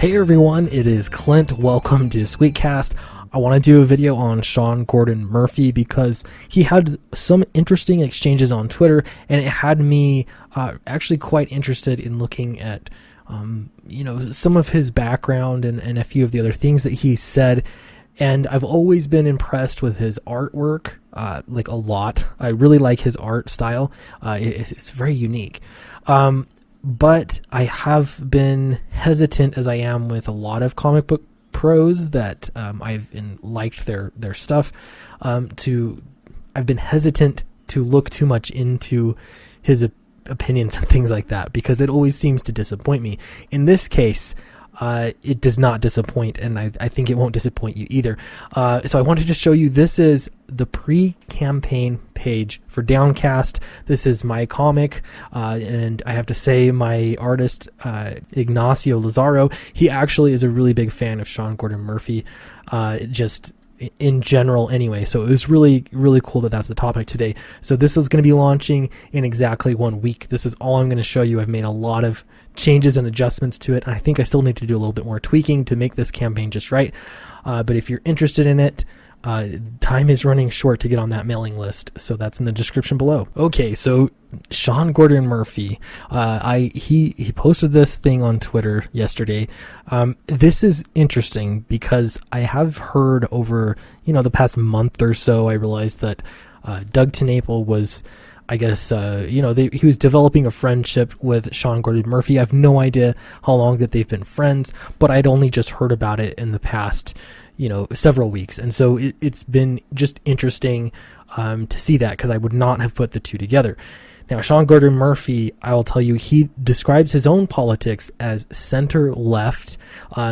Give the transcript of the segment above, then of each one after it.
Hey everyone, it is Clint. Welcome to Sweetcast. I want to do a video on Sean Gordon Murphy because he had some interesting exchanges on Twitter, and it had me actually quite interested in looking at some of his background and a few of the other things that he said. And I've always been impressed with his artwork, like a lot. I really like his art style. It's very unique. But I have been hesitant, as I am with a lot of comic book pros that I've liked their stuff. I've been hesitant to look too much into his opinions and things like that because it always seems to disappoint me. In this case, it does not disappoint, and I think it won't disappoint you either. So I wanted to show you, this is the pre-campaign page for Downcast. This is my comic, and I have to say my artist, Ignacio Lazaro, he actually is a really big fan of Sean Gordon Murphy, just in general anyway. So it was really, really cool that that's the topic today. So this is going to be launching in exactly 1 week. This is all I'm going to show you. I've made a lot of changes and adjustments to it, and I think I still need to do a little bit more tweaking to make this campaign just right. But if you're interested in it, time is running short to get on that mailing list, so that's in the description below. Okay, so Sean Gordon Murphy, he posted this thing on Twitter yesterday. This is interesting because I have heard over the past month or so, I realized that Doug TenNaple was, I guess, he was developing a friendship with Sean Gordon Murphy. I have no idea how long that they've been friends, but I'd only just heard about it in the past several weeks. And so it's been just interesting to see that, because I would not have put the two together. Now, Sean Gordon Murphy, I will tell you, he describes his own politics as center-left,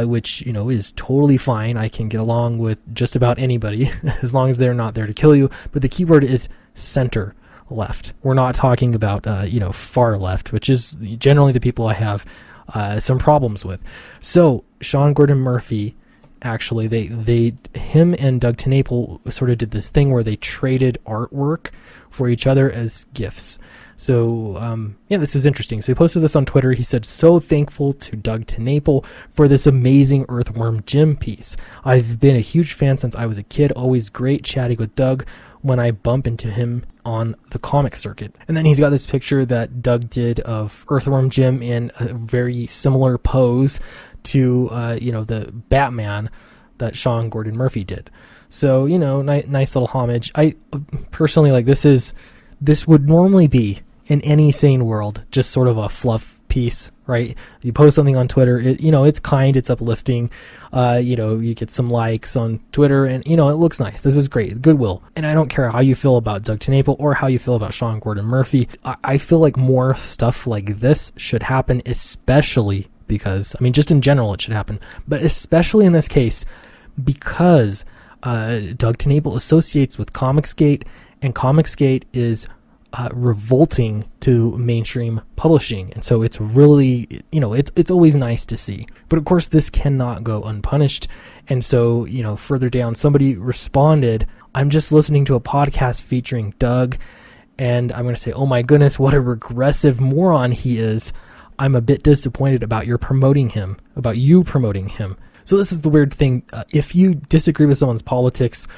which, is totally fine. I can get along with just about anybody as long as they're not there to kill you. But the key word is center left. We're not talking about, far left, which is generally the people I have some problems with. So Sean Gordon Murphy, actually, him and Doug TenNaple sort of did this thing where they traded artwork for each other as gifts. So, this was interesting. So he posted this on Twitter. He said, "So thankful to Doug TenNaple for this amazing Earthworm Jim piece. I've been a huge fan since I was a kid. Always great chatting with Doug when I bump into him on the comic circuit." And then he's got this picture that Doug did of Earthworm Jim in a very similar pose to, the Batman that Sean Gordon Murphy did. So, nice little homage. I personally, this would normally be, in any sane world, just sort of a fluff piece, right? You post something on Twitter, it's kind, it's uplifting, you get some likes on Twitter, and, it looks nice. This is great, goodwill. And I don't care how you feel about Doug TenNaple or how you feel about Sean Gordon Murphy. I feel like more stuff like this should happen, especially because, just in general it should happen, but especially in this case, because Doug TenNaple associates with Comicsgate, and Comicsgate is revolting to mainstream publishing, and so it's really, it's always nice to see. But of course, this cannot go unpunished, and so, further down, somebody responded, "I'm just listening to a podcast featuring Doug, and I'm going to say, oh my goodness, what a regressive moron he is. I'm a bit disappointed about you promoting him. So this is the weird thing. If you disagree with someone's politics,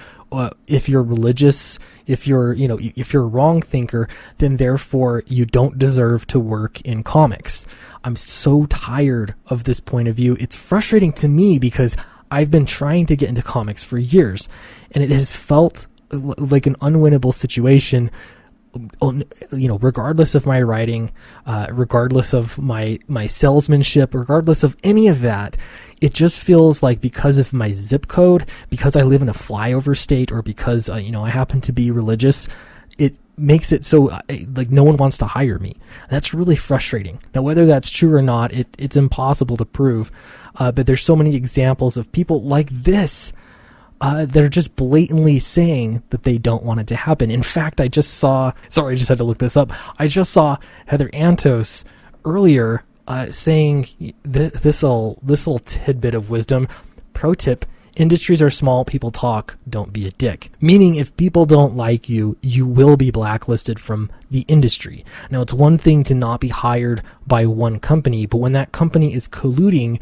if you're religious, if you're a wrong thinker, then therefore you don't deserve to work in comics. I'm so tired of this point of view. It's frustrating to me because I've been trying to get into comics for years, and it has felt like an unwinnable situation. Regardless of my writing, regardless of my salesmanship, regardless of any of that, it just feels like because of my zip code, because I live in a flyover state, or because I happen to be religious, it makes it so like no one wants to hire me. That's really frustrating. Now, whether that's true or not, it's impossible to prove. But there's so many examples of people like this. They're just blatantly saying that they don't want it to happen. In fact, I just had to look this up. I just saw Heather Antos earlier saying this little tidbit of wisdom. Pro tip: industries are small, people talk, don't be a dick. Meaning, if people don't like you, you will be blacklisted from the industry. Now, it's one thing to not be hired by one company, but when that company is colluding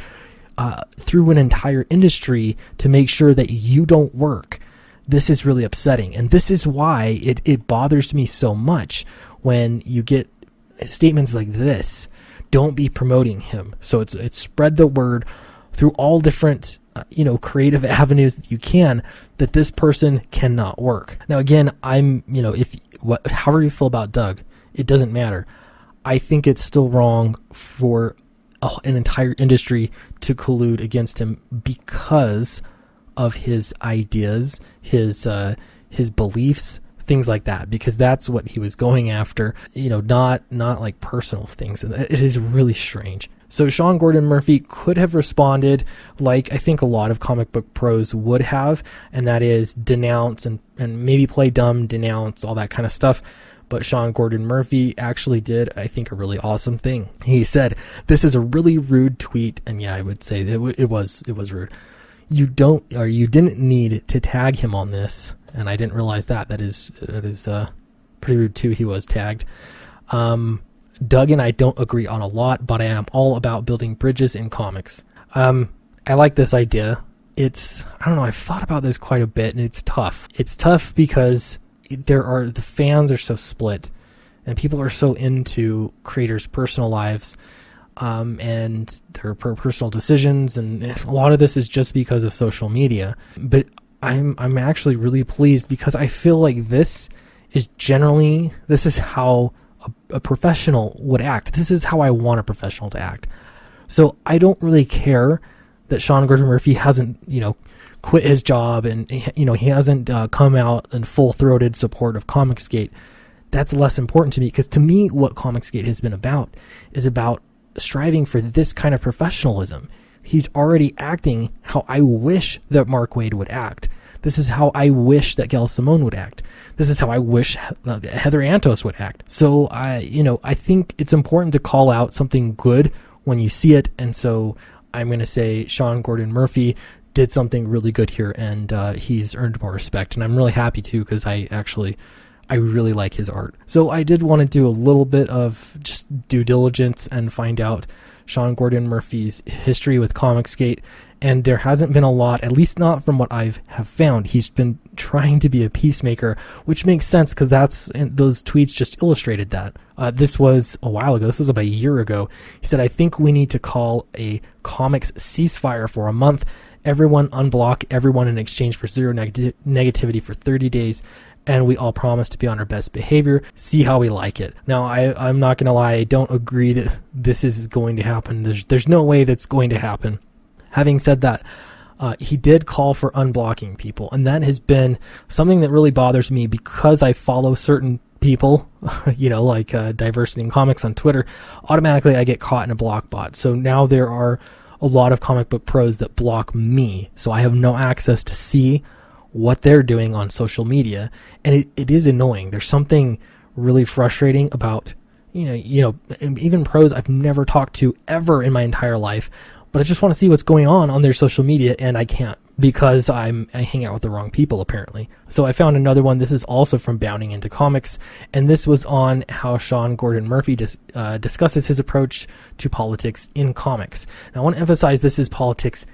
through an entire industry to make sure that you don't work. This is really upsetting. And this is why it bothers me so much when you get statements like this. Don't be promoting him. So it's spread the word through all different creative avenues that you can, that this person cannot work. Now again, however you feel about Doug, it doesn't matter. I think it's still wrong for an entire industry to collude against him because of his ideas, his beliefs, things like that, because that's what he was going after, not like personal things. It is really strange. So Sean Gordon Murphy could have responded like I think a lot of comic book pros would have, and that is denounce and maybe play dumb, denounce, all that kind of stuff. But Sean Gordon Murphy actually did, I think, a really awesome thing. He said, "This is a really rude tweet," and yeah, I would say it was rude. You didn't need to tag him on this, and I didn't realize that. That is pretty rude too. He was tagged. Doug and I don't agree on a lot, but I am all about building bridges in comics. I like this idea. I don't know, I've thought about this quite a bit, and it's tough. It's tough because the fans are so split, and people are so into creators' personal lives, and their personal decisions, and a lot of this is just because of social media. But I'm actually really pleased because I feel like this is how a professional would act. This is how I want a professional to act. So I don't really care that Sean Gordon Murphy hasn't, quit his job and, he hasn't come out in full-throated support of Comicsgate. That's less important to me, because to me, what Comicsgate has been about is about striving for this kind of professionalism. He's already acting how I wish that Mark Waid would act. This is how I wish that Gail Simone would act. This is how I wish Heather Antos would act. So I think it's important to call out something good when you see it. And so I'm going to say Sean Gordon Murphy did something really good here, and he's earned more respect. And I'm really happy too, because I really like his art. So I did want to do a little bit of just due diligence and find out Sean Gordon Murphy's history with Comicsgate. And there hasn't been a lot, at least not from what I have found. He's been trying to be a peacemaker, which makes sense because those tweets just illustrated that. This was a while ago. This was about a year ago. He said, "I think we need to call a comics ceasefire for a month. Everyone unblock everyone in exchange for zero negativity for 30 days. And we all promise to be on our best behavior. See how we like it." Now, I'm not going to lie. I don't agree that this is going to happen. There's no way that's going to happen. Having said that, he did call for unblocking people, and that has been something that really bothers me because I follow certain people, like Diversity in Comics on Twitter. Automatically, I get caught in a block bot. So now there are a lot of comic book pros that block me, so I have no access to see what they're doing on social media, and it is annoying. There's something really frustrating about, even pros I've never talked to ever in my entire life, but I just want to see what's going on their social media, and I can't because I hang out with the wrong people, apparently. So I found another one. This is also from Bounding Into Comics, and this was on how Sean Gordon Murphy discusses his approach to politics in comics. Now, I want to emphasize this is politics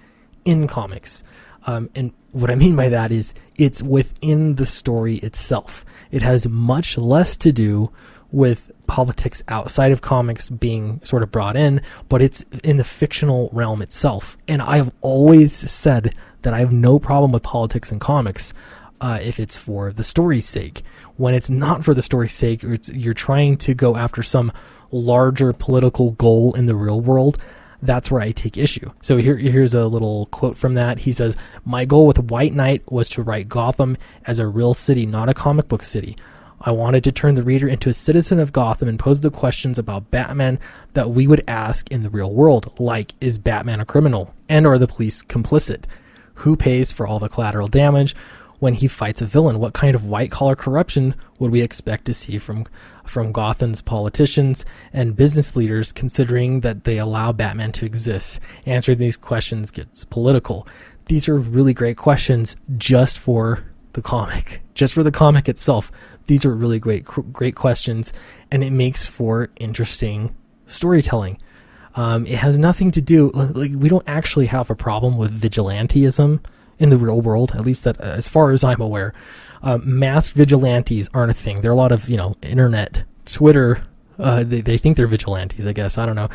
in comics. And what I mean by that is it's within the story itself. It has much less to do with politics outside of comics being sort of brought in, but it's in the fictional realm itself. And I have always said that I have no problem with politics in comics if it's for the story's sake. When it's not for the story's sake, or you're trying to go after some larger political goal in the real world, that's where I take issue. So here's a little quote from that. He says, "My goal with White Knight was to write Gotham as a real city, not a comic book city. I wanted to turn the reader into a citizen of Gotham and pose the questions about Batman that we would ask in the real world, like, is Batman a criminal? And are the police complicit? Who pays for all the collateral damage when he fights a villain? What kind of white-collar corruption would we expect to see from Gotham's politicians and business leaders, considering that they allow Batman to exist? Answering these questions gets political." These are really great questions just for the comic itself. These are really great questions, and it makes for interesting storytelling. It has nothing to do, like, we don't actually have a problem with vigilantism in the real world, at least that as far as I'm aware. Masked vigilantes aren't a thing. There are a lot of, internet, Twitter, they think they're vigilantes, I guess. I don't know.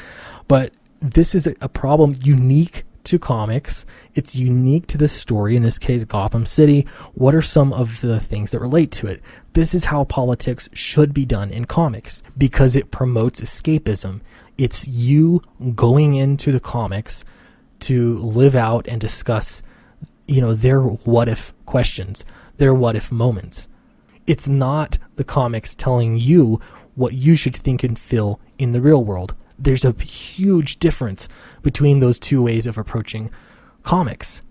But this is a problem unique to comics. It's unique to this story, in this case, Gotham City. What are some of the things that relate to it? This is how politics should be done in comics, because it promotes escapism. It's you going into the comics to live out and discuss, their what if questions, their what if moments. It's not the comics telling you what you should think and feel in the real world. There's a huge difference between those two ways of approaching comics.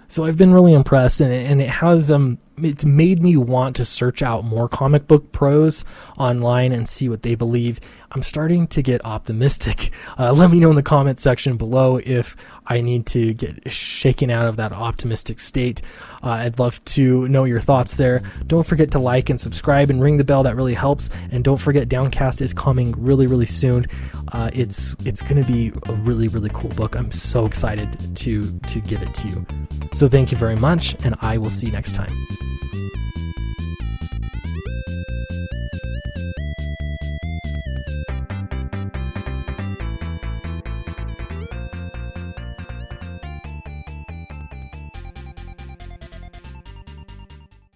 So I've been really impressed, and it has it's made me want to search out more comic book pros online and see what they believe. I'm starting to get optimistic. Let me know in the comment section below if I need to get shaken out of that optimistic state. I'd love to know your thoughts there. Don't forget to like and subscribe and ring the bell. That really helps. And don't forget, Downcast is coming really, really soon. It's going to be a really, really cool book. I'm so excited to give it to you. So thank you very much, and I will see you next time.